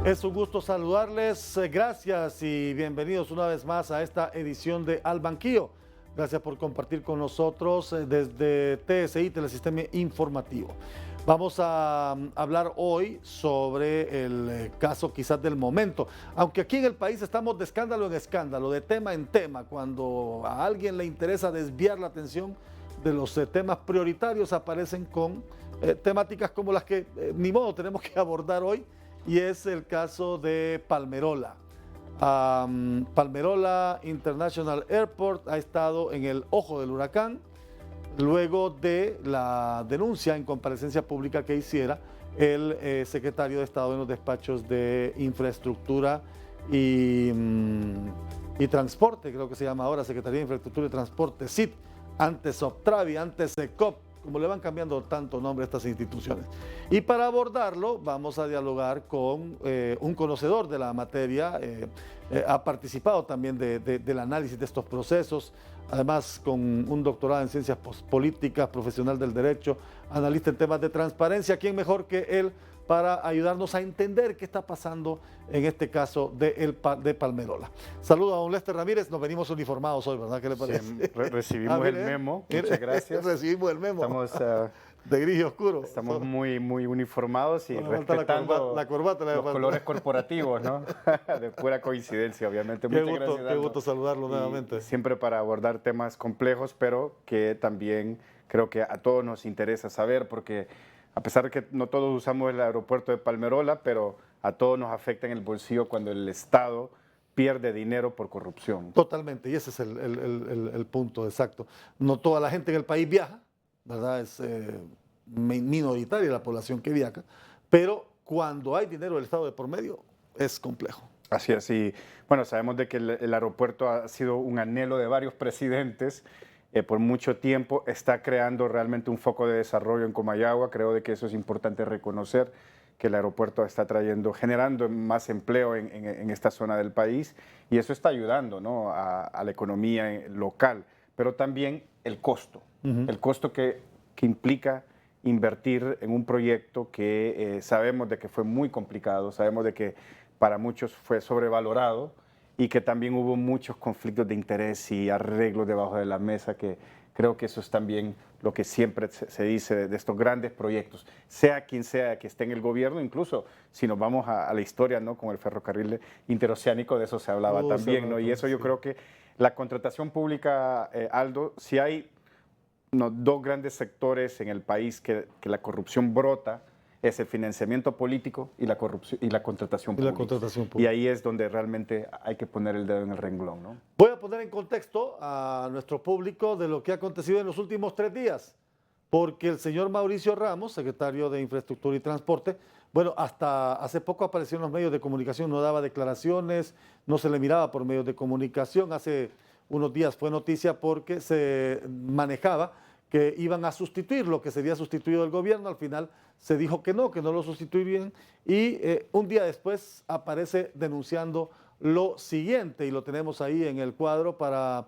Es un gusto saludarles, gracias y bienvenidos una vez más a esta edición de Al Banquillo. Gracias por compartir con nosotros desde TSI, Telesistema Informativo. Vamos a hablar hoy sobre el caso quizás del momento, aunque aquí en el país estamos de escándalo en escándalo, de tema en tema. Cuando a alguien le interesa desviar la atención de los temas prioritarios, aparecen con temáticas como las que ni modo tenemos que abordar hoy, y es el caso de Palmerola. Palmerola International Airport ha estado en el ojo del huracán luego de la denuncia en comparecencia pública que hiciera el secretario de Estado en los despachos de Infraestructura y Transporte, creo que se llama ahora Secretaría de Infraestructura y Transporte, SIT, antes Optravi, antes SECOP, como le van cambiando tanto nombre a estas instituciones. Y para abordarlo vamos a dialogar con un conocedor de la materia, ha participado también del análisis de estos procesos, además con un doctorado en ciencias políticas, profesional del derecho, analista en temas de transparencia. ¿Quién mejor que él para ayudarnos a entender qué está pasando en este caso de Palmerola? Saludo a don Lester Ramírez, nos venimos uniformados hoy, ¿verdad? ¿Qué le parece? Sí, recibimos el memo, muchas gracias. Recibimos el memo. Estamos de gris y oscuro. Estamos muy uniformados y respetando la corbata, los colores corporativos, ¿no? De pura coincidencia, obviamente. Muchas gracias. Qué gusto saludarlo nuevamente. Siempre para abordar temas complejos, pero que también creo que a todos nos interesa saber, porque a pesar de que no todos usamos el aeropuerto de Palmerola, pero a todos nos afecta en el bolsillo cuando el Estado pierde dinero por corrupción. Totalmente, y ese es el punto exacto. No toda la gente en el país viaja, ¿verdad? Es minoritaria la población que viaja, pero cuando hay dinero del Estado de por medio, es complejo. Así es, y bueno, sabemos de que el aeropuerto ha sido un anhelo de varios presidentes por mucho tiempo, está creando realmente un foco de desarrollo en Comayagua. Creo de que eso es importante reconocer, que el aeropuerto está generando más empleo en esta zona del país, y eso está ayudando, ¿no?, a la economía local, pero también el costo, el costo que implica invertir en un proyecto que sabemos de que fue muy complicado, sabemos de que para muchos fue sobrevalorado, y que también hubo muchos conflictos de interés y arreglos debajo de la mesa, que creo que eso es también lo que siempre se dice de estos grandes proyectos, sea quien sea que esté en el gobierno. Incluso si nos vamos a la historia, ¿no?, con el ferrocarril interoceánico, de eso se hablaba también, ¿no? Y eso yo creo que la contratación pública, Aldo, si hay dos grandes sectores en el país que la corrupción brota, es el financiamiento político y la corrupción y la contratación pública. Y ahí es donde realmente hay que poner el dedo en el renglón, ¿no? Voy a poner en contexto a nuestro público de lo que ha acontecido en los últimos 3 días, porque el señor Mauricio Ramos, secretario de Infraestructura y Transporte, bueno, hasta hace poco apareció en los medios de comunicación, no daba declaraciones, no se le miraba por medios de comunicación. Hace unos días fue noticia porque se manejaba que iban a sustituir lo que sería sustituido del gobierno. Al final se dijo que no lo sustituirían, y un día después aparece denunciando lo siguiente, y lo tenemos ahí en el cuadro para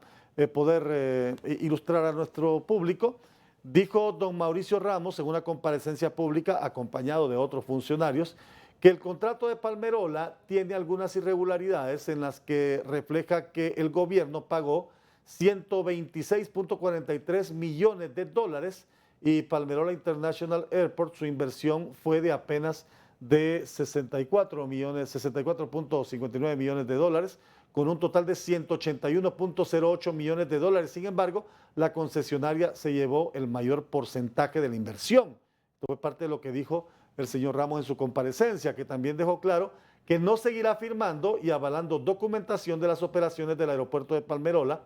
poder ilustrar a nuestro público. Dijo don Mauricio Ramos en una comparecencia pública, acompañado de otros funcionarios, que el contrato de Palmerola tiene algunas irregularidades en las que refleja que el gobierno pagó 126.43 millones de dólares, y Palmerola International Airport, su inversión fue de apenas de 64.59 millones de dólares, con un total de 181.08 millones de dólares. Sin embargo, la concesionaria se llevó el mayor porcentaje de la inversión. Esto fue parte de lo que dijo el señor Ramos en su comparecencia, que también dejó claro que no seguirá firmando y avalando documentación de las operaciones del aeropuerto de Palmerola,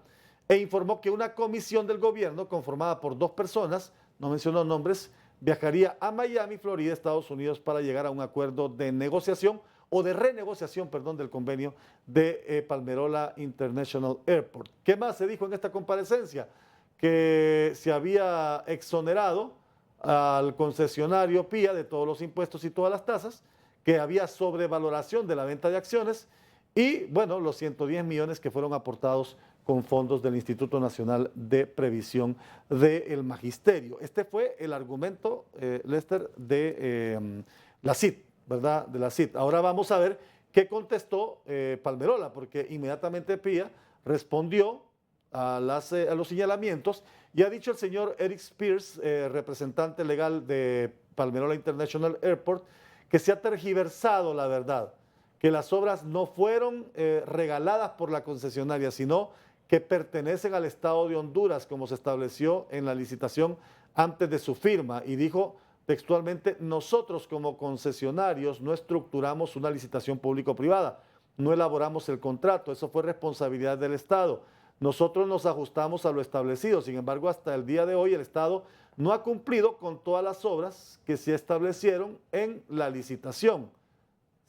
e informó que una comisión del gobierno conformada por 2 personas, no mencionó nombres, viajaría a Miami, Florida, Estados Unidos, para llegar a un acuerdo de negociación o de renegociación, perdón, del convenio de Palmerola International Airport. ¿Qué más se dijo en esta comparecencia? Que se había exonerado al concesionario PIA de todos los impuestos y todas las tasas, que había sobrevaloración de la venta de acciones, y bueno, los 110 millones que fueron aportados con fondos del Instituto Nacional de Previsión del Magisterio. Este fue el argumento, Lester, de la CIT. ¿verdad?, de la CIT. Ahora vamos a ver qué contestó Palmerola, porque inmediatamente PIA respondió a los señalamientos y ha dicho el señor Eric Spears, representante legal de Palmerola International Airport, que se ha tergiversado la verdad, que las obras no fueron regaladas por la concesionaria, sino que pertenecen al Estado de Honduras, como se estableció en la licitación antes de su firma. Y dijo textualmente: nosotros como concesionarios no estructuramos una licitación público-privada, no elaboramos el contrato, eso fue responsabilidad del Estado. Nosotros nos ajustamos a lo establecido. Sin embargo, hasta el día de hoy el Estado no ha cumplido con todas las obras que se establecieron en la licitación.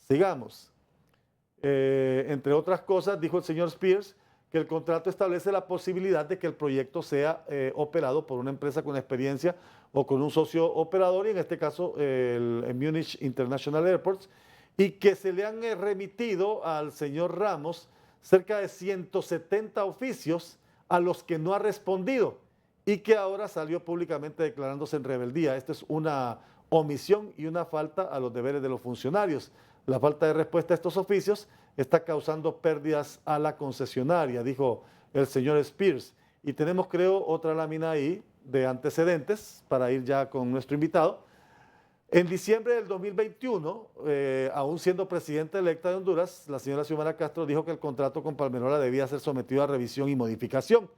Sigamos. Entre otras cosas, dijo el señor Spears que el contrato establece la posibilidad de que el proyecto sea operado por una empresa con experiencia o con un socio operador, y en este caso el Munich International Airports, y que se le han remitido al señor Ramos cerca de 170 oficios a los que no ha respondido y que ahora salió públicamente declarándose en rebeldía. Esto es una omisión y una falta a los deberes de los funcionarios. La falta de respuesta a estos oficios está causando pérdidas a la concesionaria, dijo el señor Spears. Y tenemos, creo, otra lámina ahí de antecedentes para ir ya con nuestro invitado. En diciembre del 2021, aún siendo presidenta electa de Honduras, la señora Xiomara Castro dijo que el contrato con Palmerola debía ser sometido a revisión y modificación.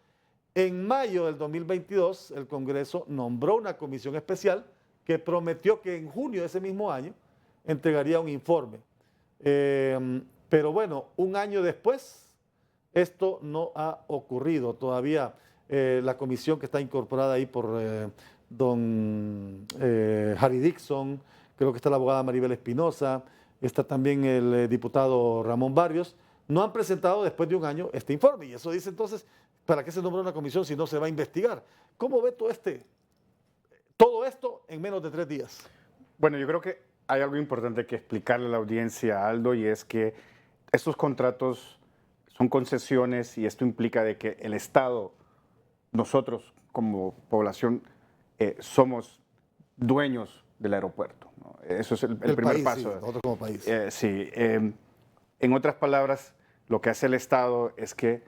En mayo del 2022, el Congreso nombró una comisión especial que prometió que en junio de ese mismo año entregaría un informe. Pero bueno, un año después, esto no ha ocurrido. Todavía la comisión que está incorporada ahí por don Harry Dixon, creo que está la abogada Maribel Espinosa, está también el diputado Ramón Barrios, no han presentado después de un año este informe. Y eso dice entonces, ¿para qué se nombra una comisión si no se va a investigar? ¿Cómo ve todo esto en menos de 3 días? Bueno, yo creo que hay algo importante que explicarle a la audiencia, Aldo, y es que estos contratos son concesiones y esto implica de que el Estado, nosotros como población, somos dueños del aeropuerto, ¿no? Eso es el primer país, paso. sí, nosotros como país. Sí. En otras palabras, lo que hace el Estado es que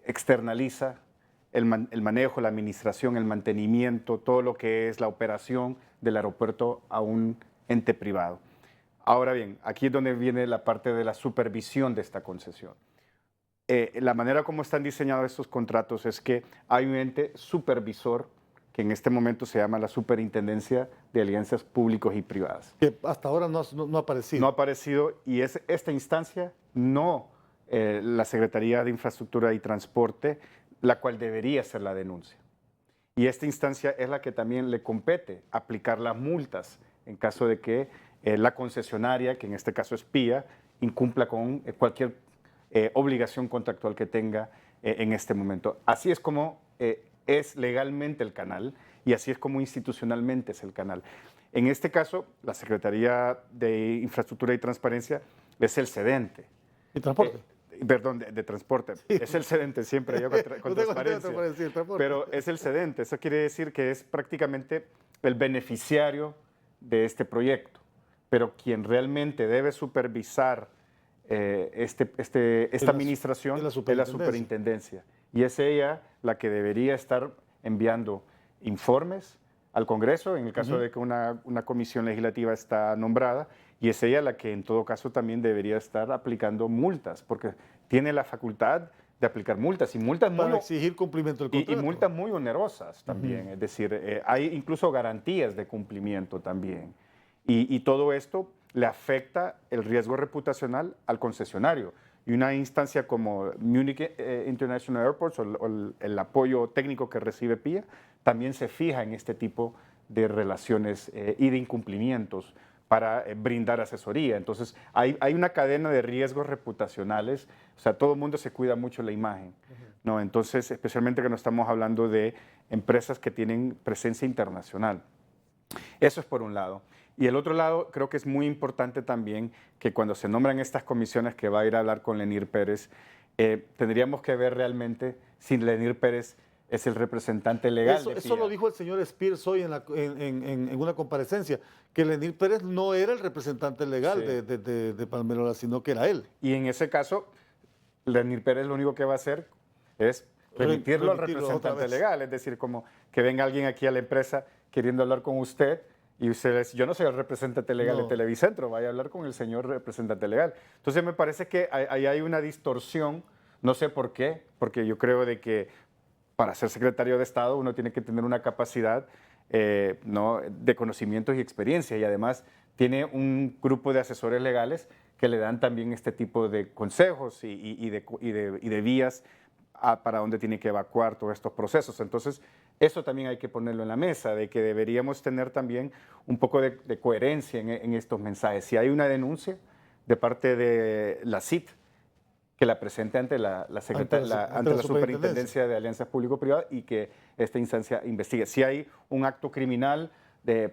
externaliza el manejo, la administración, el mantenimiento, todo lo que es la operación del aeropuerto a un ente privado. Ahora bien, aquí es donde viene la parte de la supervisión de esta concesión. La manera como están diseñados estos contratos es que hay un ente supervisor que en este momento se llama la Superintendencia de Alianzas Públicos y Privadas. Que hasta ahora no ha aparecido. No ha aparecido, y es esta instancia, no la Secretaría de Infraestructura y Transporte, la cual debería hacer la denuncia. Y esta instancia es la que también le compete aplicar las multas en caso de que la concesionaria, que en este caso es PIA, incumpla con cualquier obligación contractual que tenga en este momento. Así es como es legalmente el canal y así es como institucionalmente es el canal. En este caso, la Secretaría de Infraestructura y Transparencia es el cedente. ¿Y transporte? Perdón, de transporte. Sí. Es el cedente siempre, yo con transparencia. Pero es el cedente. Eso quiere decir que es prácticamente el beneficiario de este proyecto. Pero quien realmente debe supervisar esta administración es la superintendencia. Y es ella la que debería estar enviando informes al Congreso, en el caso de que una comisión legislativa está nombrada, y es ella la que en todo caso también debería estar aplicando multas, porque tiene la facultad de aplicar multas, y multas para exigir cumplimiento del contrato. Y multas muy onerosas también, es decir, hay incluso garantías de cumplimiento también. Y todo esto le afecta el riesgo reputacional al concesionario. Y una instancia como Munich International Airports o el apoyo técnico que recibe PIA también se fija en este tipo de relaciones y de incumplimientos para brindar asesoría. Entonces, hay una cadena de riesgos reputacionales, o sea, todo el mundo se cuida mucho la imagen, ¿no? Entonces, especialmente que no estamos hablando de empresas que tienen presencia internacional. Eso es por un lado. Y el otro lado, creo que es muy importante también que cuando se nombran estas comisiones que va a ir a hablar con Lenir Pérez, tendríamos que ver realmente si Lenir Pérez es el representante legal. Eso lo dijo el señor Spears hoy en una comparecencia, que Lenín Pérez no era el representante legal de Palmerola, sino que era él. Y en ese caso, Lenín Pérez lo único que va a hacer es remitirlo al representante legal, es decir, como que venga alguien aquí a la empresa queriendo hablar con usted y usted dice, yo no soy el representante legal de Televicentro, vaya a hablar con el señor representante legal. Entonces me parece que ahí hay una distorsión, no sé por qué, porque yo creo de que para ser secretario de Estado uno tiene que tener una capacidad ¿no? de conocimientos y experiencia, y además tiene un grupo de asesores legales que le dan también este tipo de consejos y de vías para dónde tiene que evacuar todos estos procesos. Entonces, eso también hay que ponerlo en la mesa, de que deberíamos tener también un poco de coherencia en estos mensajes. Si hay una denuncia de parte de la CIT, que la presente ante la Superintendencia de Alianzas Público-Privadas y que esta instancia investigue. Si hay un acto criminal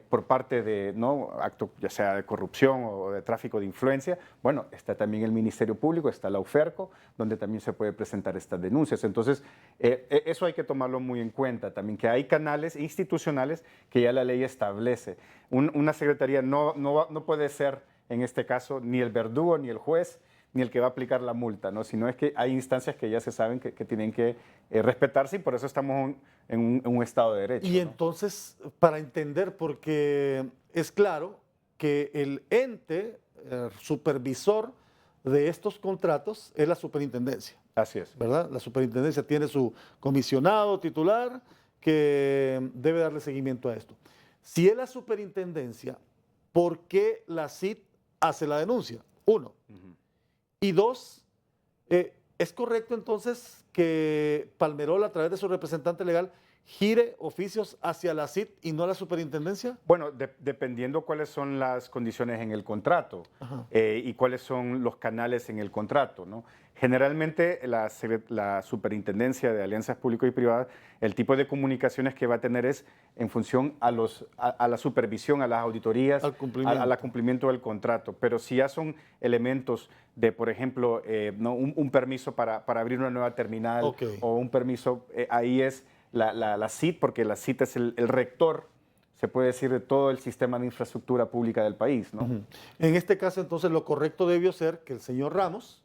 por parte de, ¿no? acto ya sea de corrupción o de tráfico de influencia, bueno, está también el Ministerio Público, está la UFERCO, donde también se puede presentar estas denuncias. Entonces, eso hay que tomarlo muy en cuenta también, que hay canales institucionales que ya la ley establece. Una secretaría no puede ser, en este caso, ni el verdugo ni el juez, ni el que va a aplicar la multa, ¿no? Sino es que hay instancias que ya se saben que tienen que respetarse, y por eso estamos en un Estado de Derecho. Y entonces, para entender, porque es claro que el ente supervisor de estos contratos es la superintendencia. Así es. ¿Verdad? La superintendencia tiene su comisionado titular que debe darle seguimiento a esto. Si es la superintendencia, ¿por qué la CIT hace la denuncia? Uno. Y dos, ¿es correcto entonces que Palmerola, a través de su representante legal, gire oficios hacia la CIT y no a la superintendencia? Bueno, dependiendo cuáles son las condiciones en el contrato y cuáles son los canales en el contrato, ¿no? Generalmente la Superintendencia de Alianzas Público y Privadas, el tipo de comunicaciones que va a tener es en función a la supervisión, a las auditorías, al cumplimiento del contrato. Pero si ya son elementos de, por ejemplo, ¿no? un permiso para abrir una nueva terminal o un permiso, ahí es la CIT, porque la CIT es el rector, se puede decir, de todo el sistema de infraestructura pública del país, ¿no? En este caso, entonces, lo correcto debió ser que el señor Ramos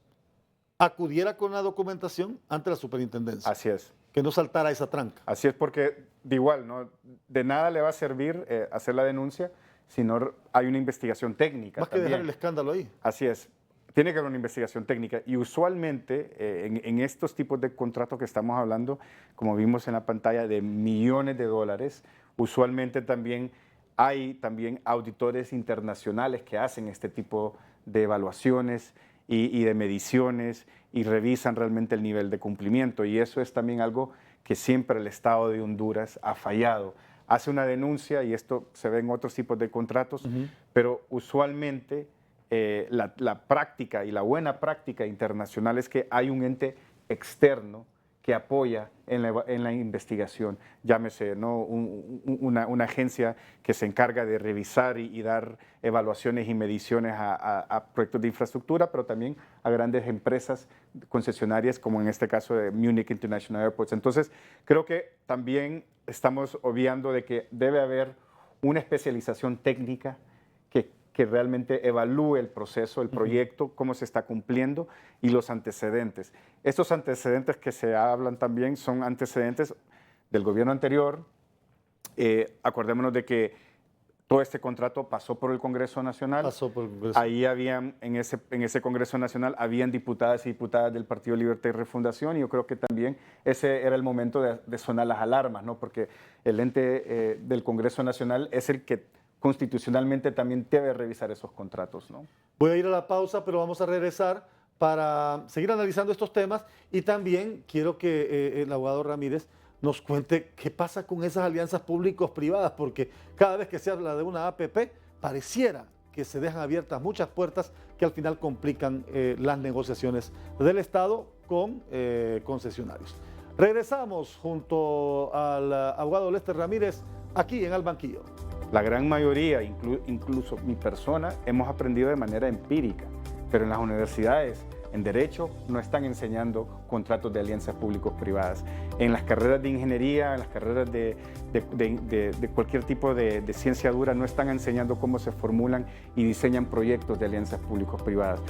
acudiera con la documentación ante la superintendencia. Así es. Que no saltara esa tranca. Así es, porque de igual, ¿no? De nada le va a servir hacer la denuncia si no hay una investigación técnica. Más que dejar el escándalo ahí. Así es. Tiene que haber una investigación técnica, y usualmente en estos tipos de contratos que estamos hablando, como vimos en la pantalla, de millones de dólares, usualmente también hay auditores internacionales que hacen este tipo de evaluaciones y de mediciones y revisan realmente el nivel de cumplimiento, y eso es también algo que siempre el Estado de Honduras ha fallado. Hace una denuncia, y esto se ve en otros tipos de contratos, pero usualmente la práctica y la buena práctica internacional es que hay un ente externo que apoya en la investigación, llámese, ¿no? una agencia que se encarga de revisar y dar evaluaciones y mediciones a proyectos de infraestructura, pero también a grandes empresas concesionarias, como en este caso de Munich International Airports. Entonces, creo que también estamos obviando de que debe haber una especialización técnica que realmente evalúe el proceso, el proyecto, cómo se está cumpliendo y los antecedentes. Estos antecedentes que se hablan también son antecedentes del gobierno anterior. Acordémonos de que todo este contrato pasó por el Congreso Nacional. Pasó por el Congreso. Ahí habían, en ese Congreso Nacional, habían diputadas y diputadas del Partido Libertad y Refundación, y yo creo que también ese era el momento de sonar las alarmas, ¿no? Porque el ente del Congreso Nacional es el que constitucionalmente también debe revisar esos contratos, ¿no? Voy a ir a la pausa, pero vamos a regresar para seguir analizando estos temas, y también quiero que el abogado Ramírez nos cuente qué pasa con esas alianzas públicos-privadas, porque cada vez que se habla de una APP, pareciera que se dejan abiertas muchas puertas que al final complican las negociaciones del Estado con concesionarios. Regresamos junto al abogado Lester Ramírez aquí en Al Banquillo. La gran mayoría, incluso mi persona, hemos aprendido de manera empírica, pero en las universidades en Derecho no están enseñando contratos de alianzas públicos-privadas. En las carreras de ingeniería, en las carreras de cualquier tipo de ciencia dura, no están enseñando cómo se formulan y diseñan proyectos de alianzas públicos-privadas.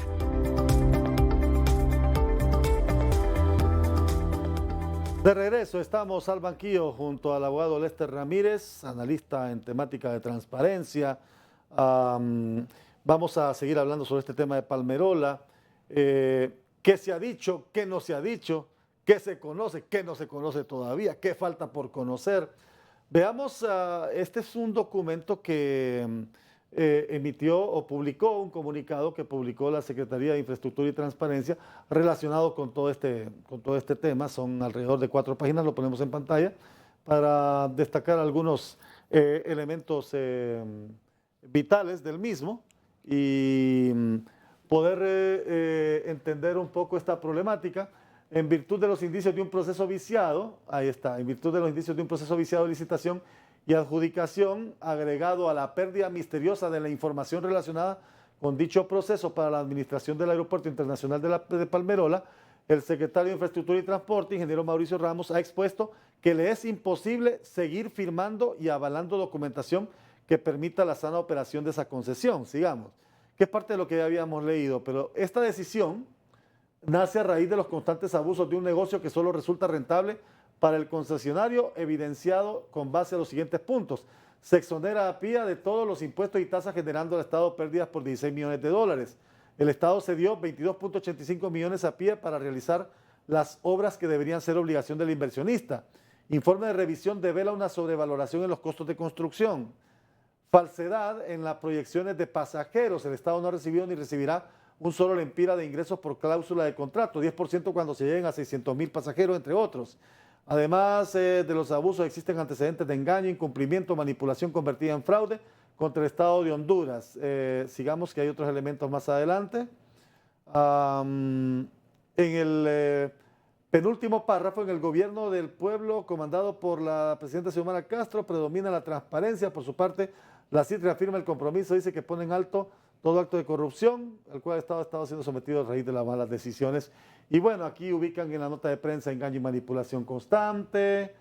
De regreso, estamos al banquillo junto al abogado Lester Ramírez, analista en temática de transparencia. Vamos a seguir hablando sobre este tema de Palmerola. ¿Qué se ha dicho? ¿Qué no se ha dicho? ¿Qué se conoce? ¿Qué no se conoce todavía? ¿Qué falta por conocer? Veamos, este es un documento que emitió o publicó un comunicado que publicó la Secretaría de Infraestructura y Transparencia relacionado con todo este tema. Son alrededor de 4 páginas, lo ponemos en pantalla para destacar algunos elementos vitales del mismo y poder entender un poco esta problemática en virtud de los indicios de un proceso viciado. Ahí está, en virtud de los indicios de un proceso viciado de licitación y adjudicación agregado a la pérdida misteriosa de la información relacionada con dicho proceso para la administración del Aeropuerto Internacional de Palmerola, el secretario de Infraestructura y Transporte, ingeniero Mauricio Ramos, ha expuesto que le es imposible seguir firmando y avalando documentación que permita la sana operación de esa concesión, sigamos, que es parte de lo que ya habíamos leído, pero esta decisión nace a raíz de los constantes abusos de un negocio que solo resulta rentable para el concesionario, evidenciado con base a los siguientes puntos. Se exonera a PIA de todos los impuestos y tasas, generando al Estado pérdidas por 16 millones de dólares. El Estado cedió 22.85 millones a PIA para realizar las obras que deberían ser obligación del inversionista. Informe de revisión devela una sobrevaloración en los costos de construcción. Falsedad en las proyecciones de pasajeros. El Estado no ha recibido ni recibirá un solo lempira de ingresos por cláusula de contrato, 10% cuando se lleguen a 600,000 pasajeros, entre otros. Además de los abusos, existen antecedentes de engaño, incumplimiento, manipulación convertida en fraude contra el Estado de Honduras. Sigamos, que hay otros elementos más adelante. En el penúltimo párrafo, en el gobierno del pueblo comandado por la presidenta Xiomara Castro predomina la transparencia. Por su parte, la CID reafirma el compromiso, dice que pone en alto todo acto de corrupción, al cual el Estado ha estado siendo sometido a raíz de las malas decisiones. Y bueno, aquí ubican en la nota de prensa engaño y manipulación constante,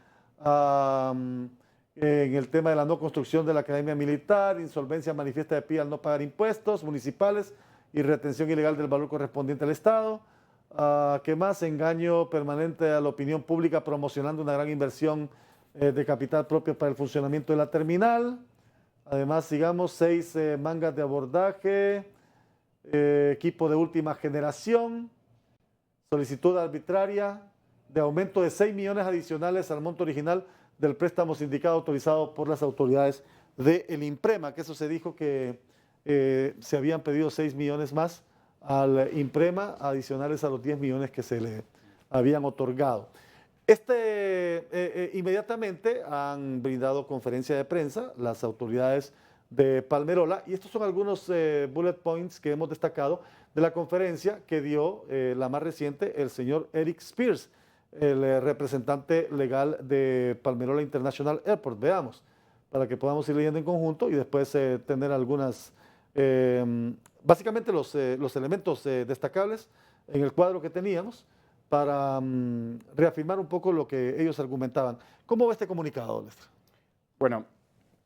en el tema de la no construcción de la Academia Militar, insolvencia manifiesta de PIA al no pagar impuestos municipales y retención ilegal del valor correspondiente al Estado. ¿Qué más? Engaño permanente a la opinión pública promocionando una gran inversión de capital propio para el funcionamiento de la terminal. Además, sigamos, 6 mangas de abordaje, equipo de última generación, solicitud arbitraria de aumento de 6 millones adicionales al monto original del préstamo sindicado autorizado por las autoridades del INPREMA, que eso se dijo que se habían pedido 6 millones más al INPREMA, adicionales a los 10 millones que se le habían otorgado. Inmediatamente han brindado conferencia de prensa las autoridades de Palmerola y estos son algunos bullet points que hemos destacado de la conferencia que dio la más reciente el señor Eric Spears, el representante legal de Palmerola International Airport. Veamos, para que podamos ir leyendo en conjunto y después tener algunas, básicamente los elementos destacables en el cuadro que teníamos, para reafirmar un poco lo que ellos argumentaban. ¿Cómo va este comunicado, Lester? Bueno,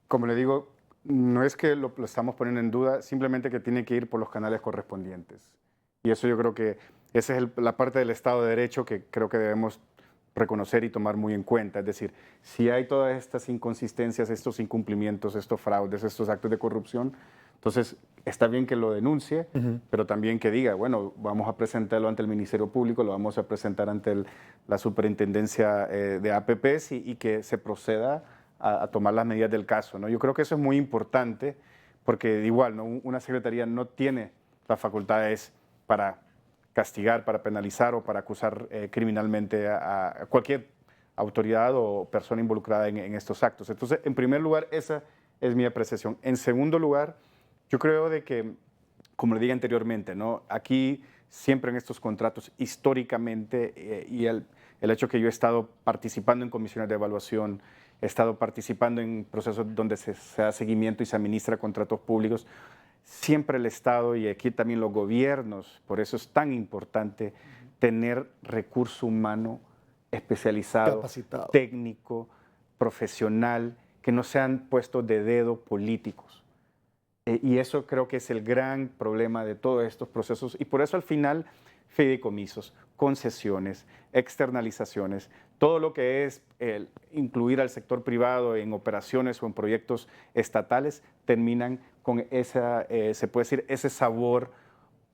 como le digo, no es que lo estamos poniendo en duda, simplemente que tiene que ir por los canales correspondientes. Y eso yo creo que esa es la parte del Estado de Derecho que creo que debemos reconocer y tomar muy en cuenta. Es decir, si hay todas estas inconsistencias, estos incumplimientos, estos fraudes, estos actos de corrupción, entonces está bien que lo denuncie, pero también que diga, bueno, vamos a presentarlo ante el Ministerio Público, lo vamos a presentar ante la Superintendencia de APPs y que se proceda a tomar las medidas del caso, ¿no? Yo creo que eso es muy importante porque igual, ¿no? Una secretaría no tiene las facultades para castigar, para penalizar o para acusar criminalmente a cualquier autoridad o persona involucrada en estos actos. Entonces, en primer lugar, esa es mi apreciación. En segundo lugar, yo creo de que, como le dije anteriormente, ¿no? Aquí siempre en estos contratos, históricamente, y el hecho que yo he estado participando en comisiones de evaluación, he estado participando en procesos donde se da seguimiento y se administra contratos públicos, siempre el Estado y aquí también los gobiernos, por eso es tan importante tener recurso humano especializado, Capacitado. técnico, profesional, que no sean puestos de dedo políticos. Y eso creo que es el gran problema de todos estos procesos. Y por eso al final, fideicomisos, concesiones, externalizaciones, todo lo que es incluir al sector privado en operaciones o en proyectos estatales, terminan con se puede decir, ese sabor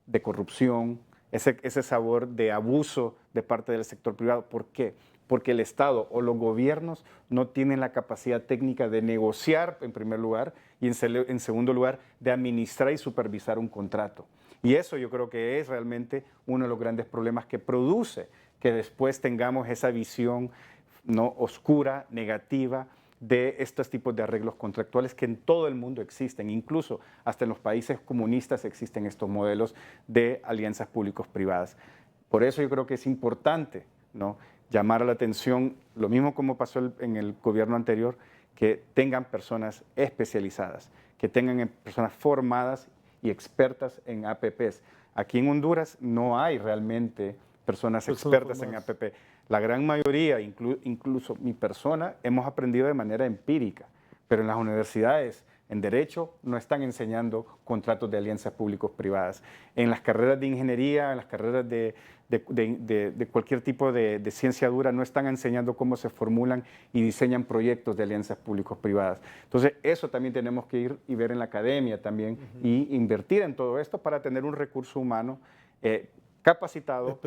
de corrupción, ese sabor de abuso de parte del sector privado. ¿Por qué? Porque el Estado o los gobiernos no tienen la capacidad técnica de negociar, en primer lugar, y en segundo lugar, de administrar y supervisar un contrato. Y eso yo creo que es realmente uno de los grandes problemas que produce que después tengamos esa visión no oscura, negativa, de estos tipos de arreglos contractuales que en todo el mundo existen, incluso hasta en los países comunistas existen estos modelos de alianzas públicos-privadas. Por eso yo creo que es importante, ¿no?, llamar a la atención, lo mismo como pasó en el gobierno anterior, que tengan personas especializadas, que tengan personas formadas y expertas en APPs. Aquí en Honduras no hay realmente personas expertas en APP. La gran mayoría, incluso mi persona, hemos aprendido de manera empírica, pero en las universidades, en Derecho, no están enseñando contratos de alianzas públicos-privadas. En las carreras de ingeniería, en las carreras de cualquier tipo de ciencia dura, no están enseñando cómo se formulan y diseñan proyectos de alianzas públicos-privadas. Entonces, eso también tenemos que ir y ver en la academia también y invertir en todo esto para tener un recurso humano capacitado,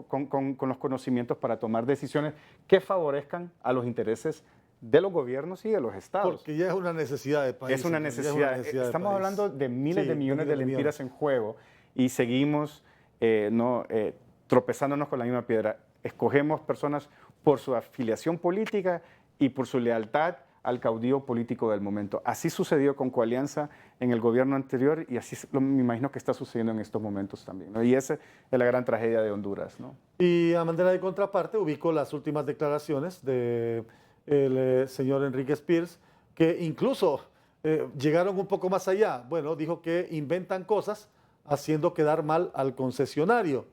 con los conocimientos para tomar decisiones que favorezcan a los intereses de los gobiernos y de los estados. Porque ya es una necesidad de país. Es una necesidad. Estamos hablando de miles de millones de lempiras en juego y seguimos tropezándonos con la misma piedra. Escogemos personas por su afiliación política y por su lealtad al caudillo político del momento. Así sucedió con Coalianza en el gobierno anterior y así me imagino que está sucediendo en estos momentos también, ¿no? Y esa es la gran tragedia de Honduras, ¿no? Y a manera de contraparte ubico las últimas declaraciones del señor Enrique Spears, que incluso llegaron un poco más allá. Bueno, dijo que inventan cosas haciendo quedar mal al concesionario.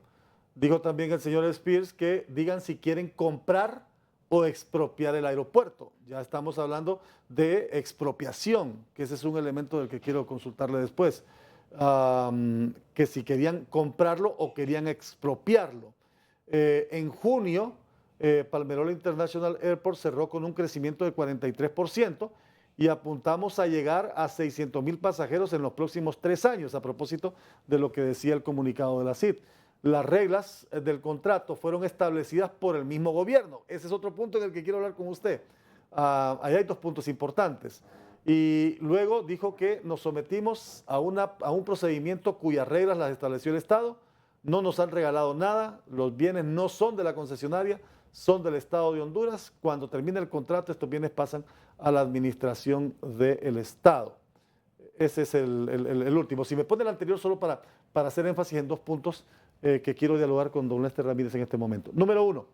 Dijo también el señor Spears que digan si quieren comprar o expropiar el aeropuerto. Ya estamos hablando de expropiación, que ese es un elemento del que quiero consultarle después. Que si querían comprarlo o querían expropiarlo. En junio, Palmerola International Airport cerró con un crecimiento de 43% y apuntamos a llegar a 600,000 pasajeros en los próximos 3 años, a propósito de lo que decía el comunicado de la CID. Las reglas del contrato fueron establecidas por el mismo gobierno. Ese es otro punto en el que quiero hablar con usted. Ahí hay 2 puntos importantes. Y luego dijo que nos sometimos a un procedimiento cuyas reglas las estableció el Estado. No nos han regalado nada, los bienes no son de la concesionaria, son del Estado de Honduras. Cuando termine el contrato, estos bienes pasan a la administración del Estado. Ese es el último. Si me pone el anterior solo para hacer énfasis en 2 puntos que quiero dialogar con don Lester Ramírez en este momento. Número 1,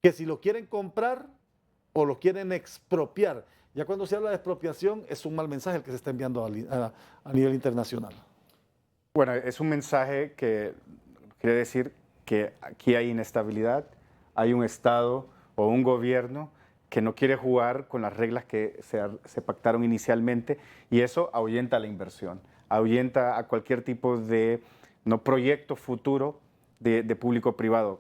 que si lo quieren comprar o lo quieren expropiar. Ya cuando se habla de expropiación es un mal mensaje el que se está enviando a nivel internacional. Bueno, es un mensaje que quiere decir que aquí hay inestabilidad, hay un Estado o un gobierno que no quiere jugar con las reglas que se pactaron inicialmente y eso ahuyenta la inversión, ahuyenta a cualquier tipo de proyecto futuro de público-privado,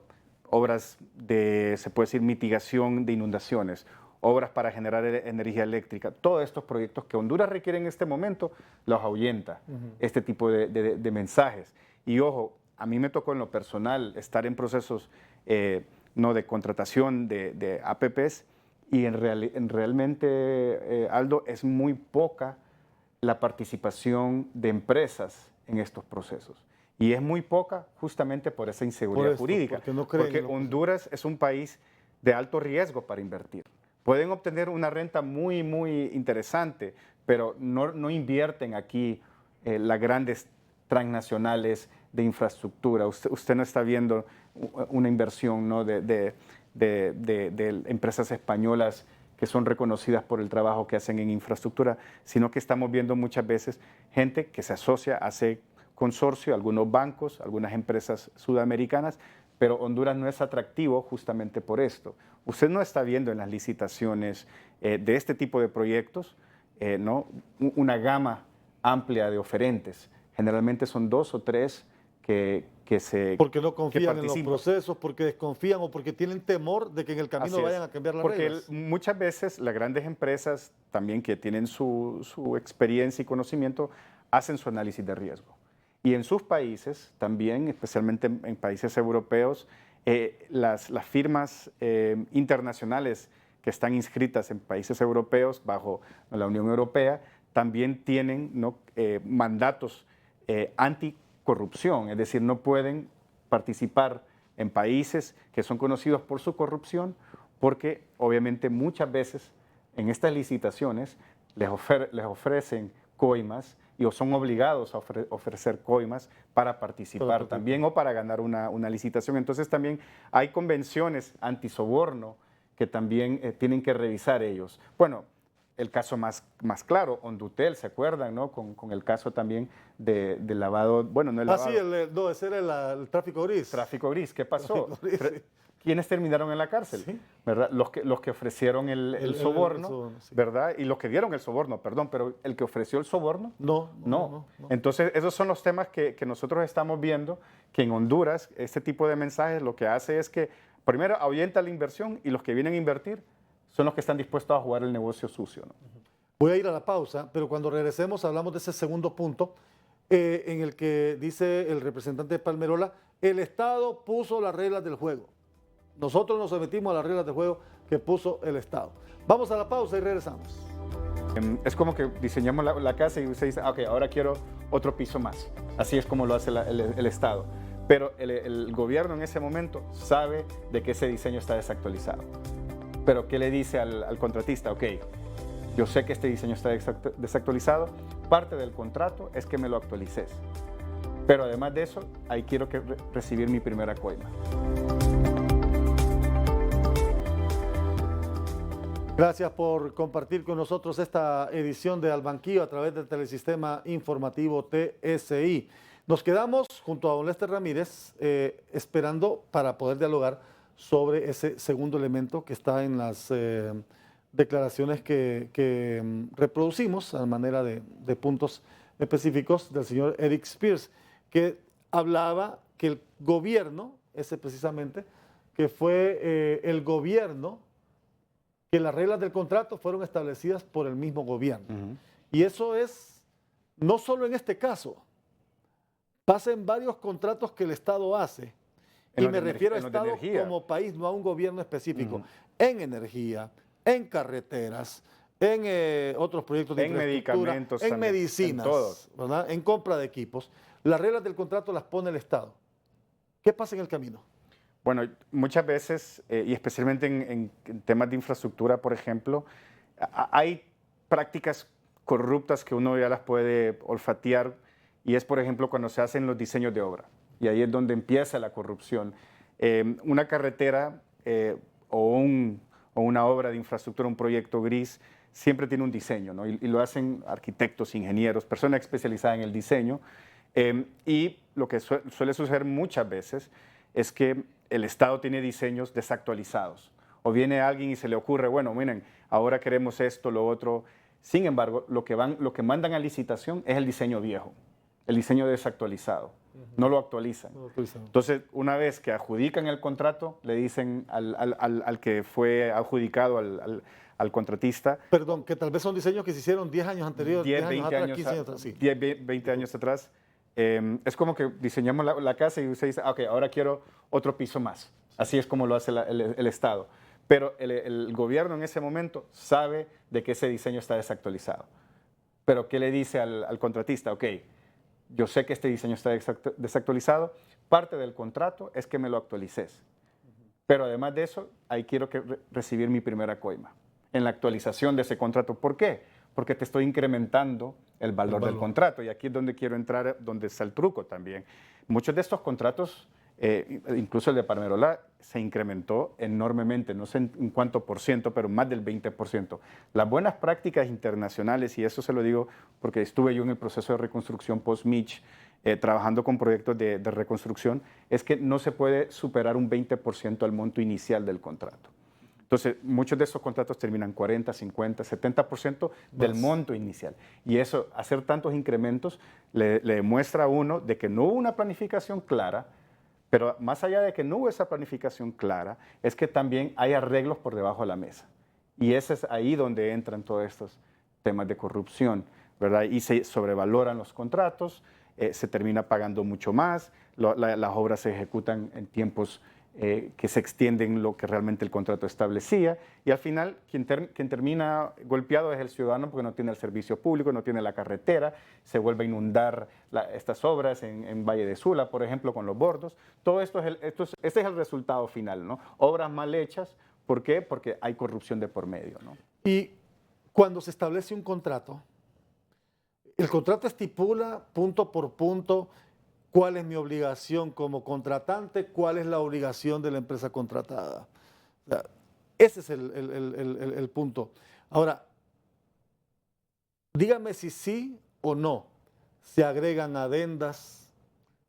obras de, se puede decir, mitigación de inundaciones, obras para generar energía eléctrica, todos estos proyectos que Honduras requiere en este momento, los ahuyenta este tipo de mensajes. Y ojo, a mí me tocó en lo personal estar en procesos de contratación de APPs y realmente, Aldo, es muy poca la participación de empresas en estos procesos. Y es muy poca justamente por esa inseguridad jurídica. Porque Honduras es un país de alto riesgo para invertir. Pueden obtener una renta muy, muy interesante, pero no invierten aquí las grandes transnacionales de infraestructura. Usted no está viendo una inversión, ¿no?, de empresas españolas que son reconocidas por el trabajo que hacen en infraestructura, sino que estamos viendo muchas veces gente que se asocia, hace consorcio, algunos bancos, algunas empresas sudamericanas, pero Honduras no es atractivo justamente por esto. Usted no está viendo en las licitaciones de este tipo de proyectos ¿no? una gama amplia de oferentes. Generalmente son 2 o 3 que porque no confían en los participan. procesos, porque desconfían o porque tienen temor de que en el camino vayan a cambiar las reglas. Porque muchas veces las grandes empresas también que tienen su experiencia y conocimiento hacen su análisis de riesgo. Y en sus países también, especialmente en países europeos, las firmas internacionales que están inscritas en países europeos bajo la Unión Europea también tienen ¿no? mandatos anticorrupción, es decir, no pueden participar en países que son conocidos por su corrupción porque obviamente muchas veces en estas licitaciones les ofrecen coimas y o son obligados a ofrecer coimas para participar también o para ganar una licitación. Entonces también hay convenciones antisoborno que también tienen que revisar ellos. Bueno, el caso más claro, Hondutel, ¿se acuerdan? ¿No? Con el caso también de lavado, bueno, no el lavado. Sí, no, ese era el tráfico gris. Tráfico gris, ¿qué pasó? Gris, sí. ¿Quiénes terminaron en la cárcel? Sí. ¿Verdad? Los que ofrecieron el soborno, sí. ¿verdad? Y los que dieron el soborno, perdón, pero el que ofreció el soborno, no. Entonces, esos son los temas que nosotros estamos viendo, que en Honduras este tipo de mensajes lo que hace es que, primero, ahuyenta la inversión y los que vienen a invertir son los que están dispuestos a jugar el negocio sucio, ¿no? Voy a ir a la pausa, pero cuando regresemos hablamos de ese segundo punto en el que dice el representante de Palmerola, el Estado puso las reglas del juego. Nosotros nos sometimos a las reglas del juego que puso el Estado. Vamos a la pausa y regresamos. Es como que diseñamos la casa y usted dice, ok, ahora quiero otro piso más. Así es como lo hace el Estado. Pero el gobierno en ese momento sabe de que ese diseño está desactualizado. Pero ¿qué le dice al contratista? Ok, yo sé que este diseño está desactualizado, parte del contrato es que me lo actualices. Pero además de eso, ahí quiero recibir mi primera coima. Gracias por compartir con nosotros esta edición de Al Banquillo a través del telesistema informativo TSI. Nos quedamos junto a don Lester Ramírez esperando para poder dialogar sobre ese segundo elemento que está en las declaraciones que reproducimos a manera de puntos específicos del señor Eric Spears, que hablaba que el gobierno, ese precisamente, que fue el gobierno, que las reglas del contrato fueron establecidas por el mismo gobierno. Y eso es, no solo en este caso, pasa en varios contratos que el Estado hace, y me refiero a Estado como país, no a un gobierno específico, en energía, en carreteras, en otros proyectos de infraestructura, medicamentos, en medicinas, ¿verdad? En compra de equipos. Las reglas del contrato las pone el Estado. ¿Qué pasa en el camino? Bueno, muchas veces, y especialmente en temas de infraestructura, por ejemplo, hay prácticas corruptas que uno ya las puede olfatear, y es, por ejemplo, cuando se hacen los diseños de obra. Y ahí es donde empieza la corrupción. Una carretera o una obra de infraestructura, un proyecto gris, siempre tiene un diseño, ¿no? Y lo hacen arquitectos, ingenieros, personas especializadas en el diseño. Y lo que suele suceder muchas veces es que el Estado tiene diseños desactualizados. O viene alguien y se le ocurre, bueno, miren, ahora queremos esto, lo otro. Sin embargo, lo que mandan a licitación es el diseño viejo, el diseño desactualizado. No lo actualizan. Entonces, una vez que adjudican el contrato, le dicen al que fue adjudicado, al contratista. Perdón, que tal vez son diseños que se hicieron 10 años anteriores, 10, 20 años atrás, 15 años atrás. Sí. 10, 20 años atrás. Es como que diseñamos la casa y usted dice, ok, ahora quiero otro piso más. Así es como lo hace el Estado. Pero el gobierno en ese momento sabe de que ese diseño está desactualizado. Pero ¿qué le dice al contratista? Ok, yo sé que este diseño está desactualizado, parte del contrato es que me lo actualices. Pero además de eso, ahí quiero recibir mi primera coima en la actualización de ese contrato. ¿Por qué? Porque te estoy incrementando el valor del contrato. Y aquí es donde quiero entrar, donde está el truco también. Muchos de estos contratos incluso el de Palmerola se incrementó enormemente, no sé en cuánto por ciento, pero más del 20%. Las buenas prácticas internacionales, y eso se lo digo porque estuve yo en el proceso de reconstrucción post-Mitch, trabajando con proyectos de reconstrucción, es que no se puede superar un 20% al monto inicial del contrato. Entonces, muchos de esos contratos terminan 40, 50, 70% del monto inicial. Y eso, hacer tantos incrementos, le demuestra a uno de que no hubo una planificación clara, pero más allá de que no hubo esa planificación clara, es que también hay arreglos por debajo de la mesa. Y ese es ahí donde entran todos estos temas de corrupción, ¿verdad? Y se sobrevaloran los contratos, se termina pagando mucho más, las obras se ejecutan en tiempos que se extienden lo que realmente el contrato establecía, y al final quien termina golpeado es el ciudadano porque no tiene el servicio público, no tiene la carretera, se vuelve a inundar estas obras en Valle de Sula, por ejemplo, con los bordos. Todo esto este es el resultado final, ¿no? Obras mal hechas, ¿por qué? Porque hay corrupción de por medio, ¿no? Y cuando se establece un contrato, el contrato estipula punto por punto cuál es mi obligación como contratante, cuál es la obligación de la empresa contratada. O sea, ese es el punto. Ahora, dígame si sí o no se agregan adendas,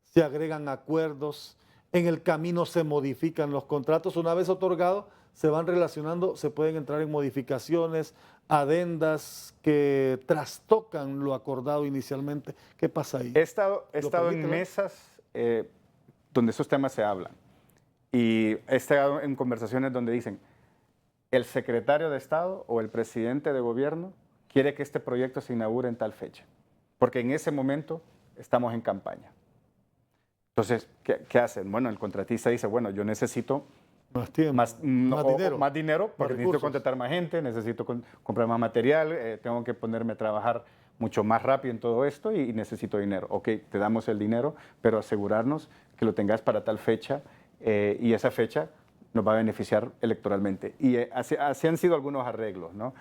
se agregan acuerdos, en el camino se modifican los contratos, una vez otorgados se van relacionando, se pueden entrar en modificaciones, adendas que trastocan lo acordado inicialmente. ¿Qué pasa ahí? He estado en mesas donde esos temas se hablan, y he estado en conversaciones donde dicen, el secretario de Estado o el presidente de gobierno quiere que este proyecto se inaugure en tal fecha, porque en ese momento estamos en campaña. Entonces, ¿qué hacen? Bueno, el contratista dice, bueno, yo necesito más tiempo, más dinero, porque necesito contratar más gente, necesito comprar más material, tengo que ponerme a trabajar mucho más rápido en todo esto y necesito dinero. Ok, te damos el dinero, pero asegurarnos que lo tengas para tal fecha, y esa fecha nos va a beneficiar electoralmente. Y así han sido algunos arreglos, ¿no?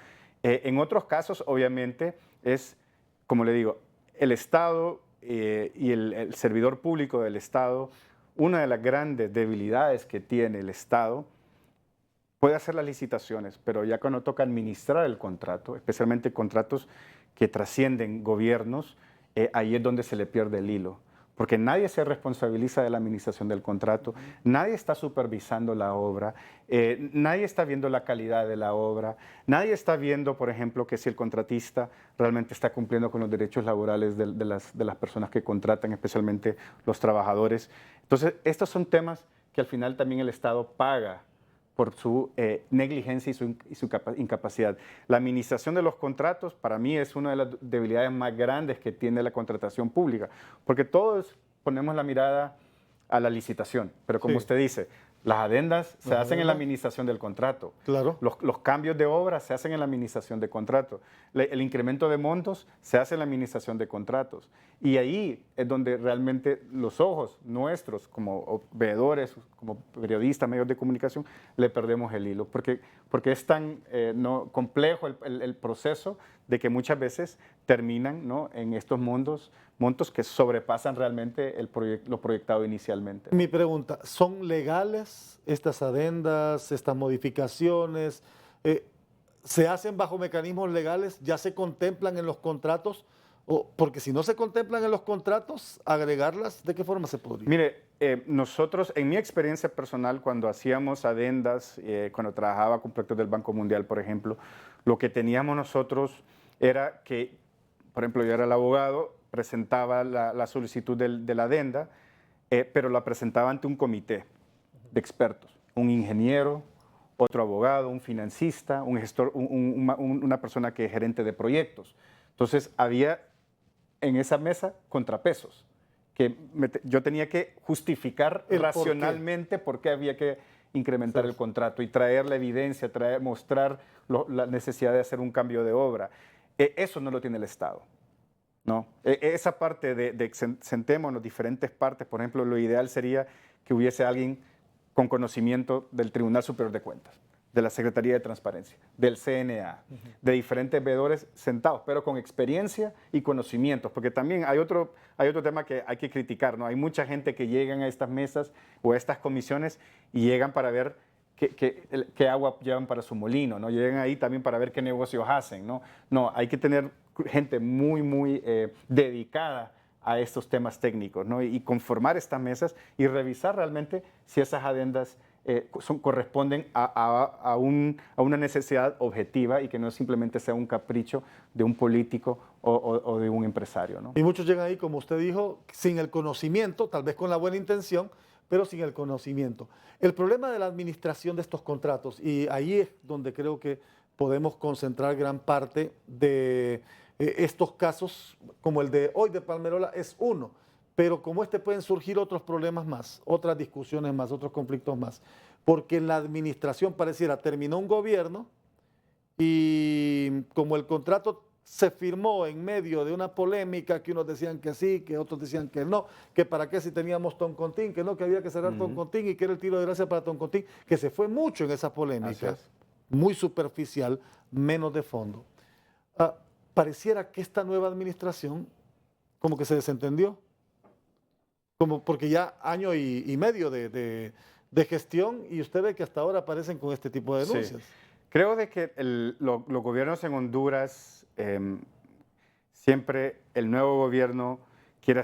En otros casos, obviamente, es, como le digo, el Estado y el servidor público del Estado, una de las grandes debilidades que tiene el Estado, puede hacer las licitaciones, pero ya cuando toca administrar el contrato, especialmente contratos que trascienden gobiernos, ahí es donde se le pierde el hilo, porque nadie se responsabiliza de la administración del contrato, nadie está supervisando la obra, nadie está viendo la calidad de la obra, nadie está viendo, por ejemplo, que si el contratista realmente está cumpliendo con los derechos laborales de las personas que contratan, especialmente los trabajadores. Entonces, estos son temas que al final también el Estado paga por su negligencia y su incapacidad. La administración de los contratos, para mí, es una de las debilidades más grandes que tiene la contratación pública, porque todos ponemos la mirada a la licitación, pero como usted dice, las adendas se hacen en la administración del contrato. Claro. Los cambios de obra se hacen en la administración de contrato. El incremento de montos se hace en la administración de contratos. Y ahí es donde realmente los ojos nuestros, como veedores, como periodistas, medios de comunicación, le perdemos el hilo. Porque es tan complejo el proceso de que muchas veces terminan, ¿no?, en estos montos que sobrepasan realmente lo proyectado inicialmente. Mi pregunta, ¿son legales estas adendas, estas modificaciones? ¿Se hacen bajo mecanismos legales? ¿Ya se contemplan en los contratos? Porque si no se contemplan en los contratos, agregarlas, ¿de qué forma se podría? Mire, nosotros, en mi experiencia personal, cuando hacíamos adendas, cuando trabajaba con proyectos del Banco Mundial, por ejemplo, lo que teníamos nosotros era que, por ejemplo, yo era el abogado, presentaba la solicitud de la adenda, pero la presentaba ante un comité de expertos, un ingeniero, otro abogado, un financista, un gestor, una persona que es gerente de proyectos. Entonces, había en esa mesa contrapesos, que yo tenía que justificar racionalmente por qué había que incrementar el contrato y traer la evidencia, mostrar la necesidad de hacer un cambio de obra. Eso no lo tiene el Estado. No, esa parte de sentémonos diferentes partes, por ejemplo, lo ideal sería que hubiese alguien con conocimiento del Tribunal Superior de Cuentas, de la Secretaría de Transparencia, del CNA, de diferentes veedores sentados, pero con experiencia y conocimientos, porque también hay otro tema que hay que criticar, ¿no? Hay mucha gente que llegan a estas mesas o a estas comisiones y llegan para ver qué agua llevan para su molino, ¿no? Llegan ahí también para ver qué negocios hacen, ¿no? No, hay que tener gente muy dedicada a estos temas técnicos, ¿no? Y conformar estas mesas y revisar realmente si esas adendas corresponden a una necesidad objetiva y que no simplemente sea un capricho de un político o de un empresario, ¿no? Y muchos llegan ahí, como usted dijo, sin el conocimiento, tal vez con la buena intención, pero sin el conocimiento. El problema de la administración de estos contratos, y ahí es donde creo que podemos concentrar gran parte de estos casos, como el de hoy de Palmerola, es uno, pero como este pueden surgir otros problemas más, otras discusiones más, otros conflictos más, porque en la administración pareciera terminó un gobierno y como el contrato se firmó en medio de una polémica que unos decían que sí, que otros decían que no, que para qué si teníamos Toncontín, que no, que había que cerrar Toncontín y que era el tiro de gracia para Toncontín, que se fue mucho en esa polémica, muy superficial, menos de fondo. Pareciera que esta nueva administración como que se desentendió, como porque ya año y medio de gestión y usted ve que hasta ahora aparecen con este tipo de denuncias. Sí. Creo de que los gobiernos en Honduras, siempre el nuevo gobierno quiere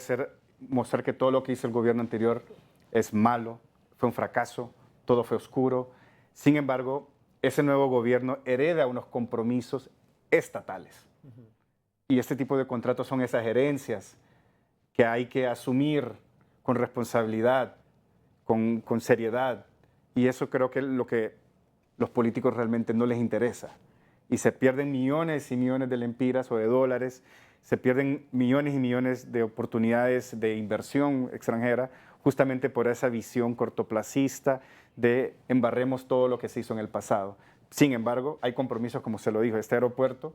mostrar que todo lo que hizo el gobierno anterior es malo, fue un fracaso, todo fue oscuro. Sin embargo, ese nuevo gobierno hereda unos compromisos estatales. Y este tipo de contratos son esas herencias que hay que asumir con responsabilidad, con seriedad. Y eso creo que es lo que los políticos realmente no les interesa. Y se pierden millones y millones de lempiras o de dólares, se pierden millones y millones de oportunidades de inversión extranjera justamente por esa visión cortoplacista de embarremos todo lo que se hizo en el pasado. Sin embargo, hay compromisos, como se lo dijo, este aeropuerto,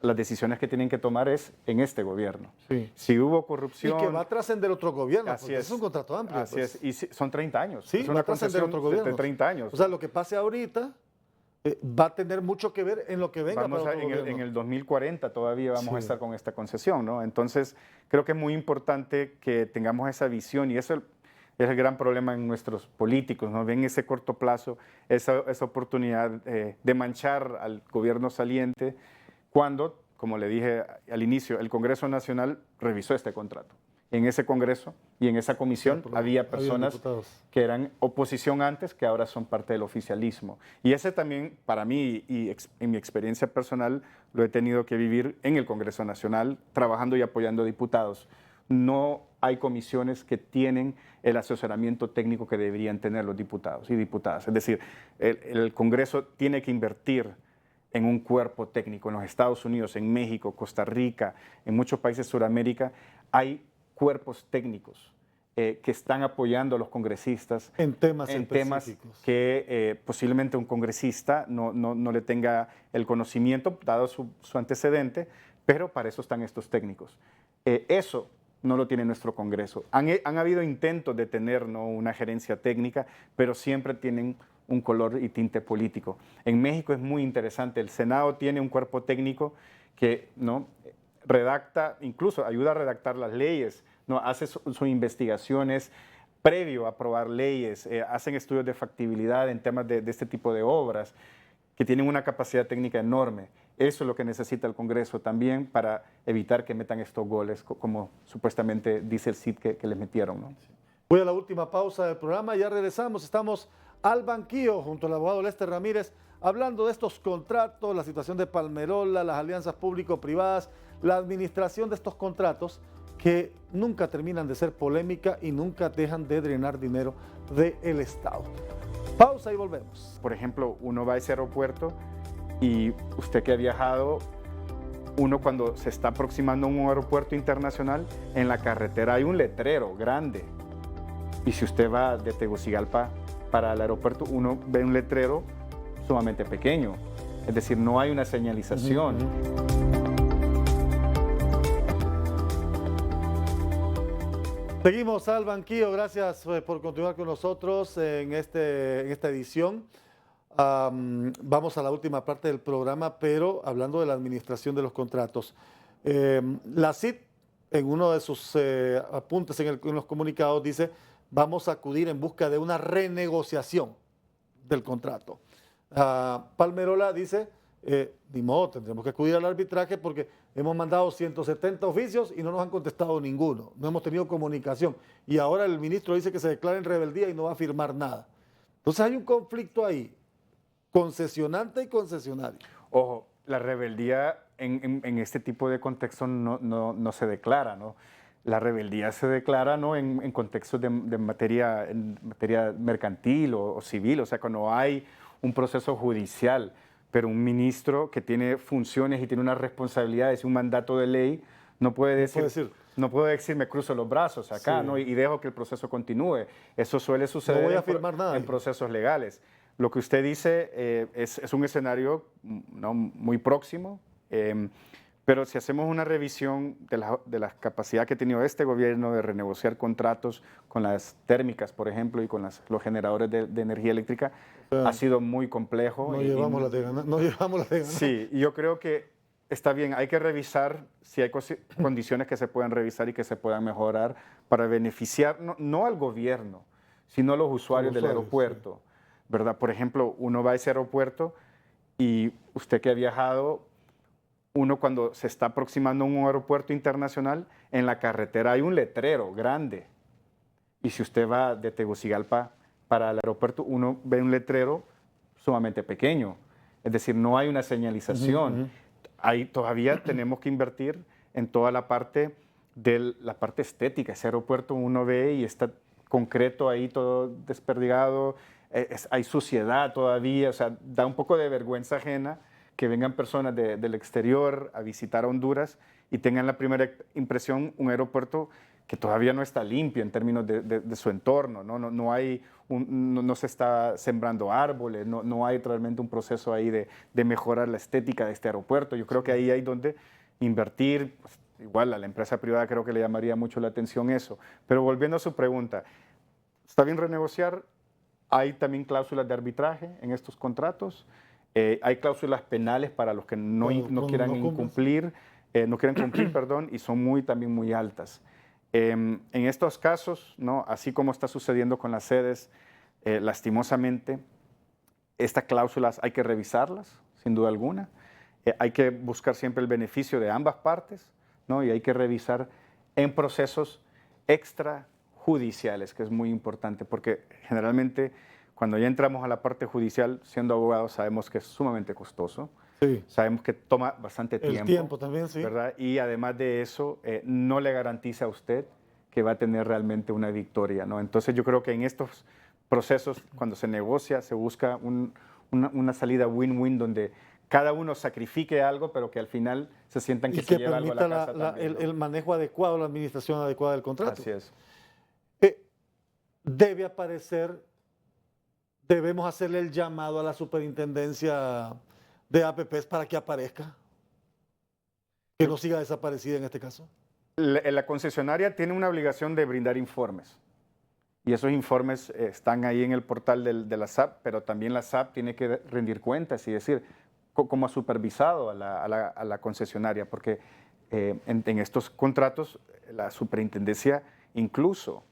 las decisiones que tienen que tomar es en este gobierno. Sí. Si hubo corrupción... Y que va a trascender otro gobierno, así porque es un contrato amplio. Así pues. es, y son 30 años. Sí, es va una a trascender otro gobierno. de 30 años. O sea, lo que pase ahorita va a tener mucho que ver en lo que venga para otro gobierno. En el 2040 todavía vamos Sí. a estar con esta concesión, ¿no? Entonces, creo que es muy importante que tengamos esa visión y eso es el gran problema en nuestros políticos, ¿no? Ven ese corto plazo, esa oportunidad de manchar al gobierno saliente cuando, como le dije al inicio, el Congreso Nacional revisó este contrato. En ese Congreso y en esa comisión había personas que eran oposición antes, que ahora son parte del oficialismo. Y ese también, para mí y en mi experiencia personal, lo he tenido que vivir en el Congreso Nacional, trabajando y apoyando diputados. No hay comisiones que tienen el asesoramiento técnico que deberían tener los diputados y diputadas. Es decir, el Congreso tiene que invertir en un cuerpo técnico. En los Estados Unidos, en México, Costa Rica, en muchos países de Sudamérica, hay cuerpos técnicos que están apoyando a los congresistas en temas que posiblemente un congresista no le tenga el conocimiento, dado su antecedente, pero para eso están estos técnicos. Eso no lo tiene nuestro Congreso. Han habido intentos de tener, ¿no?, una gerencia técnica, pero siempre tienen un color y tinte político. En México es muy interesante. El Senado tiene un cuerpo técnico que, ¿no?, redacta, incluso ayuda a redactar las leyes, ¿no?, hace sus investigaciones previo a aprobar leyes, hacen estudios de factibilidad en temas de este tipo de obras, que tienen una capacidad técnica enorme. Eso es lo que necesita el Congreso también para evitar que metan estos goles, como supuestamente dice el CID que les metieron, ¿no? Voy a la última pausa del programa, ya regresamos. Estamos al banquillo junto al abogado Lester Ramírez, hablando de estos contratos, la situación de Palmerola, las alianzas público-privadas, la administración de estos contratos que nunca terminan de ser polémica y nunca dejan de drenar dinero del Estado. Pausa y volvemos. Por ejemplo, uno va a ese aeropuerto y usted que ha viajado, uno cuando se está aproximando a un aeropuerto internacional, en la carretera hay un letrero grande. Y si usted va de Tegucigalpa para el aeropuerto, uno ve un letrero sumamente pequeño. Es decir, no hay una señalización. Seguimos al banquillo, gracias por continuar con nosotros en esta edición. Vamos a la última parte del programa, pero hablando de la administración de los contratos. La CIT, en uno de sus apuntes en los comunicados, dice, vamos a acudir en busca de una renegociación del contrato. Palmerola dice, ni modo, tendremos que acudir al arbitraje porque hemos mandado 170 oficios y no nos han contestado ninguno, no hemos tenido comunicación. Y ahora el ministro dice que se declara en rebeldía y no va a firmar nada. Entonces hay un conflicto ahí, concesionante y concesionario. Ojo, la rebeldía en este tipo de contextos no se declara, ¿no? La rebeldía se declara, ¿no?, en contextos en materia mercantil o civil, o sea, cuando hay un proceso judicial, pero un ministro que tiene funciones y tiene unas responsabilidades y un mandato de ley no puede decir me cruzo los brazos acá, sí, ¿no?, y dejo que el proceso continúe. Eso suele suceder no voy a firmar nada en procesos legales. Lo que usted dice es un escenario, ¿no?, muy próximo, pero si hacemos una revisión de la capacidad que ha tenido este gobierno de renegociar contratos con las térmicas, por ejemplo, y con los generadores de energía eléctrica, ha sido muy complejo. No llevamos la de ganar. Sí, y yo creo que está bien, hay que revisar si hay condiciones que se puedan revisar y que se puedan mejorar para beneficiar no al gobierno, sino a los usuarios del aeropuerto, sí, ¿verdad? Por ejemplo, uno va a ese aeropuerto y usted que ha viajado, uno cuando se está aproximando a un aeropuerto internacional, en la carretera hay un letrero grande. Y si usted va de Tegucigalpa para el aeropuerto, uno ve un letrero sumamente pequeño. Es decir, no hay una señalización. Ahí todavía tenemos que invertir en toda la parte estética. Ese aeropuerto uno ve y está concreto ahí todo desperdigado, hay suciedad todavía, o sea, da un poco de vergüenza ajena que vengan personas del exterior a visitar a Honduras y tengan la primera impresión un aeropuerto que todavía no está limpio en términos de su entorno, no se está sembrando árboles, no hay realmente un proceso ahí de mejorar la estética de este aeropuerto. Yo creo que ahí hay donde invertir, pues, igual a la empresa privada creo que le llamaría mucho la atención eso. Pero volviendo a su pregunta, ¿está bien renegociar? Hay también cláusulas de arbitraje en estos contratos. Hay cláusulas penales para los que no quieran cumplir, perdón, y son también muy altas. En estos casos, ¿no?, así como está sucediendo con las sedes, lastimosamente, estas cláusulas hay que revisarlas, sin duda alguna. Hay que buscar siempre el beneficio de ambas partes, ¿no?, y hay que revisar en procesos extrajudiciales, que es muy importante, porque generalmente cuando ya entramos a la parte judicial, siendo abogados, sabemos que es sumamente costoso. Sí. Sabemos que toma bastante tiempo. El tiempo también, sí. ¿Verdad? Y además de eso, no le garantiza a usted que va a tener realmente una victoria, ¿no? Entonces yo creo que en estos procesos, cuando se negocia, se busca una salida win-win donde cada uno sacrifique algo, pero que al final se sientan que se lleva algo a la casa también, ¿no? El manejo adecuado, la administración adecuada del contrato. Así es. Debe aparecer, debemos hacerle el llamado a la superintendencia de APPs para que aparezca, que no siga desaparecida en este caso. La concesionaria tiene una obligación de brindar informes. Y esos informes están ahí en el portal de la SAP, pero también la SAP tiene que rendir cuentas y decir cómo ha supervisado a la concesionaria, porque en estos contratos la superintendencia incluso,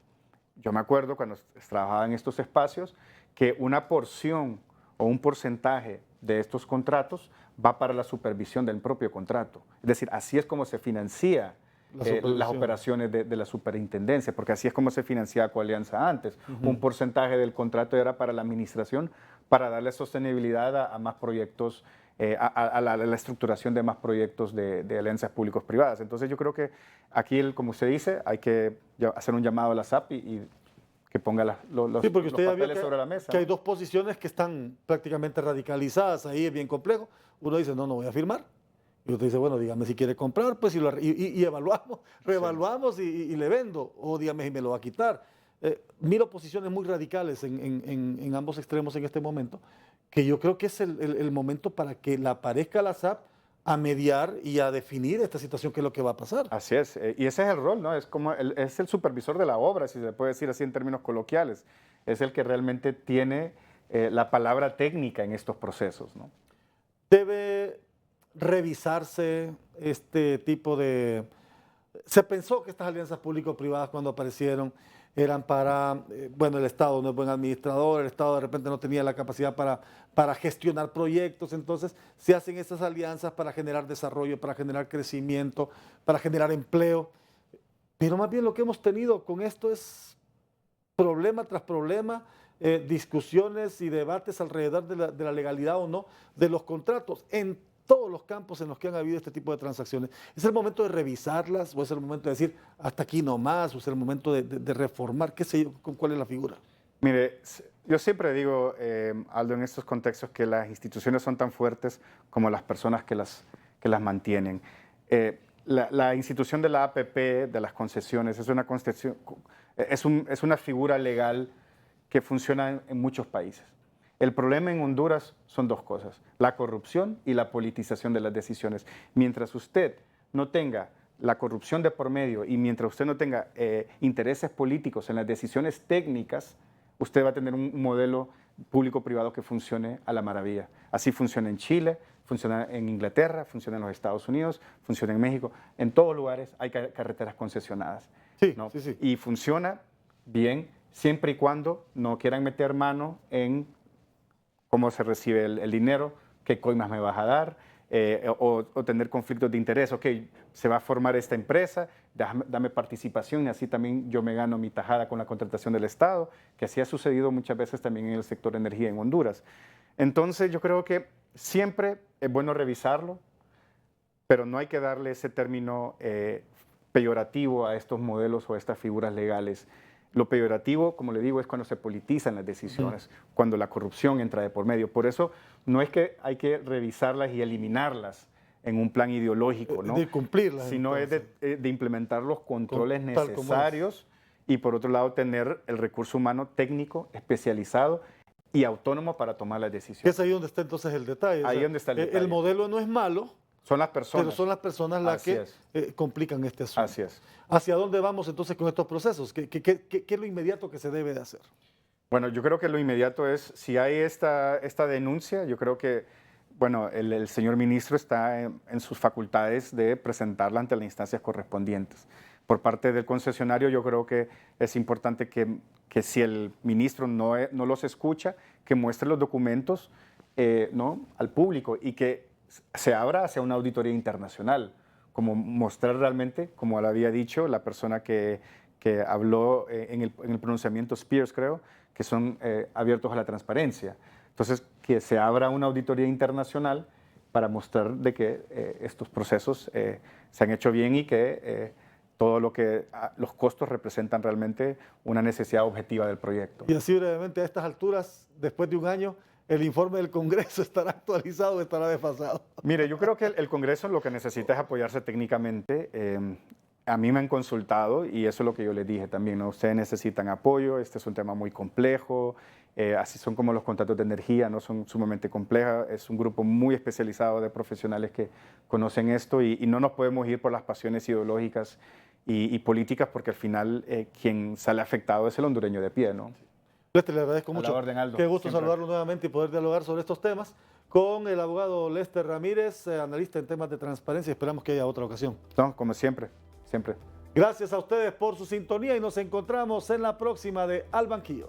yo me acuerdo cuando trabajaba en estos espacios, que una porción o un porcentaje de estos contratos va para la supervisión del propio contrato. Es decir, así es como se financia las operaciones de la superintendencia, porque así es como se financiaba Coalianza antes. Un porcentaje del contrato era para la administración, para darle sostenibilidad a más proyectos, a la estructuración de más proyectos de alianzas públicos privadas. Entonces yo creo que aquí, como usted dice, hay que hacer un llamado a la SAP y que ponga los papeles sobre la mesa. Que hay dos posiciones que están prácticamente radicalizadas, ahí es bien complejo. Uno dice, no voy a firmar. Y otro dice, bueno, dígame si quiere comprar, pues y evaluamos, reevaluamos, sí, y le vendo, o dígame si me lo va a quitar. Miro posiciones muy radicales en ambos extremos en este momento, que yo creo que es el momento para que aparezca la SAP a mediar y a definir esta situación, qué es lo que va a pasar. Así es, y ese es el rol, ¿no? Es como es el supervisor de la obra, si se puede decir así en términos coloquiales. Es el que realmente tiene la palabra técnica en estos procesos, ¿no? Debe revisarse este tipo de... Se pensó que estas alianzas público-privadas cuando aparecieron eran para, bueno, el Estado no es buen administrador, el Estado de repente no tenía la capacidad para gestionar proyectos, entonces se hacen estas alianzas para generar desarrollo, para generar crecimiento, para generar empleo, pero más bien lo que hemos tenido con esto es problema tras problema, discusiones y debates alrededor de la legalidad o no de los contratos en todos los campos en los que han habido este tipo de transacciones. ¿Es el momento de revisarlas o es el momento de decir hasta aquí nomás o es el momento de reformar? ¿Qué sé yo? ¿Cuál es la figura? Mire, yo siempre digo, Aldo, en estos contextos que las instituciones son tan fuertes como las personas que las mantienen. La institución de la APP, de las concesiones, es una figura legal que funciona en muchos países. El problema en Honduras son dos cosas, la corrupción y la politización de las decisiones. Mientras usted no tenga la corrupción de por medio y mientras usted no tenga intereses políticos en las decisiones técnicas, usted va a tener un modelo público-privado que funcione a la maravilla. Así funciona en Chile, funciona en Inglaterra, funciona en los Estados Unidos, funciona en México. En todos lugares hay carreteras concesionadas. Sí, ¿no? sí, sí. Y funciona bien siempre y cuando no quieran meter mano en cómo se recibe el dinero, qué coimas me vas a dar, o tener conflictos de interés. Ok, se va a formar esta empresa, dame participación y así también yo me gano mi tajada con la contratación del Estado, que así ha sucedido muchas veces también en el sector energía en Honduras. Entonces yo creo que siempre es bueno revisarlo, pero no hay que darle ese término peyorativo a estos modelos o a estas figuras legales. Lo peyorativo, como le digo, es cuando se politizan las decisiones, cuando la corrupción entra de por medio. Por eso no es que hay que revisarlas y eliminarlas en un plan ideológico, ¿no? De cumplirlas. Sino entonces. es de implementar los controles Tal como necesarios y por otro lado tener el recurso humano técnico, especializado y autónomo para tomar las decisiones. Es ahí donde está entonces el detalle. Ahí donde está el detalle. El modelo no es malo, Son las personas. pero son las personas las Así que complican este asunto. Así es. ¿Hacia dónde vamos entonces con estos procesos? ¿Qué es lo inmediato que se debe de hacer? Bueno, yo creo que lo inmediato es, si hay esta denuncia, yo creo que, bueno, el señor ministro está en sus facultades de presentarla ante las instancias correspondientes. Por parte del concesionario, yo creo que es importante que si el ministro no los escucha, que muestre los documentos ¿no? al público y que se abra hacia una auditoría internacional, como mostrar realmente, como le había dicho la persona que habló en el pronunciamiento Spears, creo, que son abiertos a la transparencia. Entonces, que se abra una auditoría internacional para mostrar de que estos procesos se han hecho bien y que todo lo que los costos representan realmente una necesidad objetiva del proyecto. Y así brevemente, a estas alturas, después de un año, ¿el informe del Congreso estará actualizado o estará desfasado? Mire, yo creo que el Congreso lo que necesita es apoyarse técnicamente. A mí me han consultado y eso es lo que yo les dije también, ¿no? Ustedes necesitan apoyo, este es un tema muy complejo, así son como los contratos de energía, ¿no? Son sumamente complejos, es un grupo muy especializado de profesionales que conocen esto y no nos podemos ir por las pasiones ideológicas y políticas porque al final quien sale afectado es el hondureño de pie, ¿no? Lester, le agradezco mucho. Orden, Aldo. Qué gusto Siempre. saludarlo nuevamente y poder dialogar sobre estos temas con el abogado Lester Ramírez, analista en temas de transparencia. Esperamos que haya otra ocasión. No, como siempre, siempre. Gracias a ustedes por su sintonía y nos encontramos en la próxima de Al Banquillo.